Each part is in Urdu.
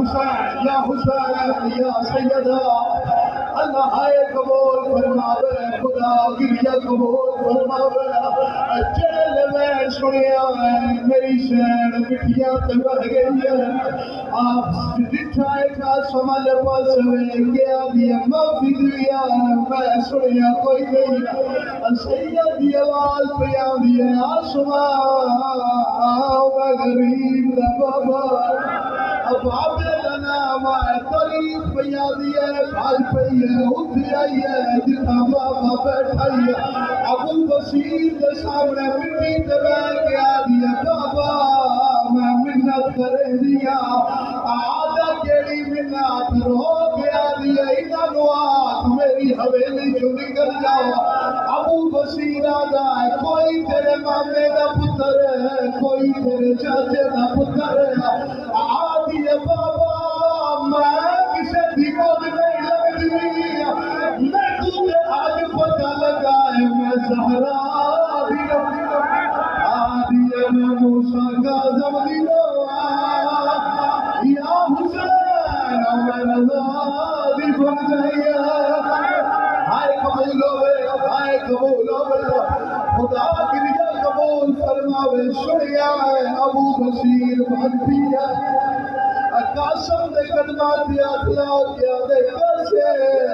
حسین یا حسین یا سیدہ اللہ ہے قبول فرماوے خدا گریہ قبول فرماوے جڑے میں سنیا ہے میری شہر مٹھیاں تے بہ گئی ہے آپ دٹھائے کا سمجھ پاس میں گیا دیا معافی دیا میں سنیا کوئی نہیں سید دی آواز پہ آندی ہے آسمان میں غریب دا بابا اب عبدالنا مائے طریق پہ آدھی ہے بھاج پہ ہے اٹھ آئی ہے جتنا بابا بیٹھائی ہے ابو بصیر دے سامنے مٹی تے بیٹھ کے آدھی ہے بابا میں منت کرے دیا آدھا کیڑی منت رو کے آدھی ہے انہاں نو آت میری حویلی جو نکل جاؤ ابو بصیر آدھا ہے کوئی تیرے مامے دا پتر ہے کوئی تیرے چاچے دا پتر ہے آدھی ہے بابا میں کسے بھی کود نہیں لگتی میں تجھے آج پتہ لگا ہے میں زہرا آدھی ہے میں موسیٰ کا زمین یا حسین میں رضا بن جائیے ہائے قبول ہوئے ہائے قبول ہوئے خدا گریہ قبول فرماوے سنیا ہے ابو بصیر بن پیا قاسم دے قدمات دیا اخلاؤ کیا دے کیسے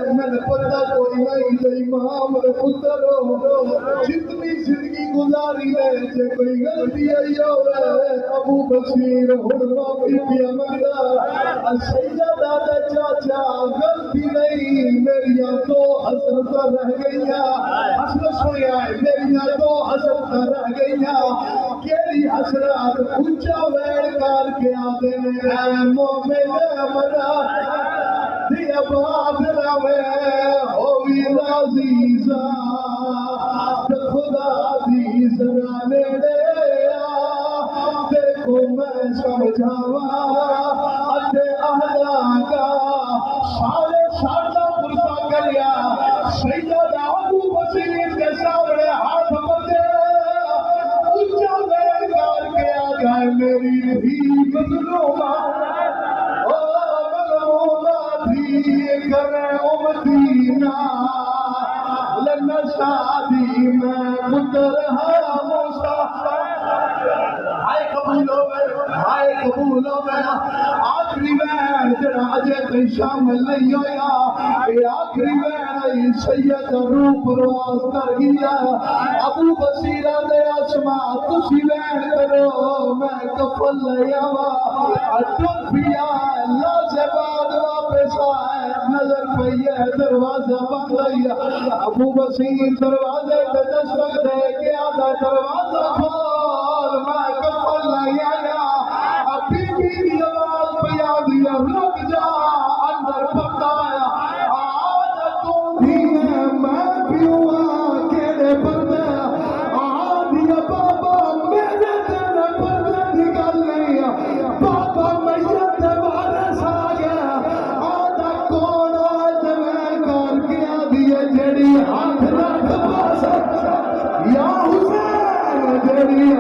میں نے پتہ کوئی نہیں دے امام دے پتر ہو جتنی زندگی گزاری لے جے کوئی غلطی آئی ہوئے ابو بصیر ہن معافی پیا منگا سیدہ دے چاچا غلطی نہیں میریاں دو حسرت رہ گئیاں حسرت سنیا ہے میریاں دو حسرت رہ گئیاں کیری حسرت اونچا ویڑ کر کے آدھے اے مومن امرا دیا بات روے ہوئی رازیزا خدا دی زرانے دیا دیکھو میں سمجھاوا اتے اہلا کا سارے سارا پرسا کریا سیدہ ابو بصیر کے سامنے ہاتھ بندے اونچا ویڑ کر کے آگا میری بھی مظلومہ کرے امدینہ لن شادی میں پتر ہے موسیٰ ہائے قبول ہوئے آخری وین جڑا اجے تے شامل نہیں ہویا اے آخری وین سید روح پرواز کر گیا ابو بصیرہ دے آسماں تسی وین کرو میں کفل لے آوا اٹھن پیا لازباد واپس آئے نظر پہ دروازہ بند آیا ابو بصیر دروازے پہ دستک دے کے آدھا دروازہ کھول میں کفل لے آیا ابھی بھی آواز پہ آدھیا رک جا اندر پکایا آدھا تو بھی ہے میں بھی ہوا کیڑے بندے آدھیا بابا میرے تیرے بندے نکل نہیں بابا میت وارث آ گیا آدھا کون آج میں کر کے آدھیا جڑی ہاتھ رکھ پاسا یا حسین جڑی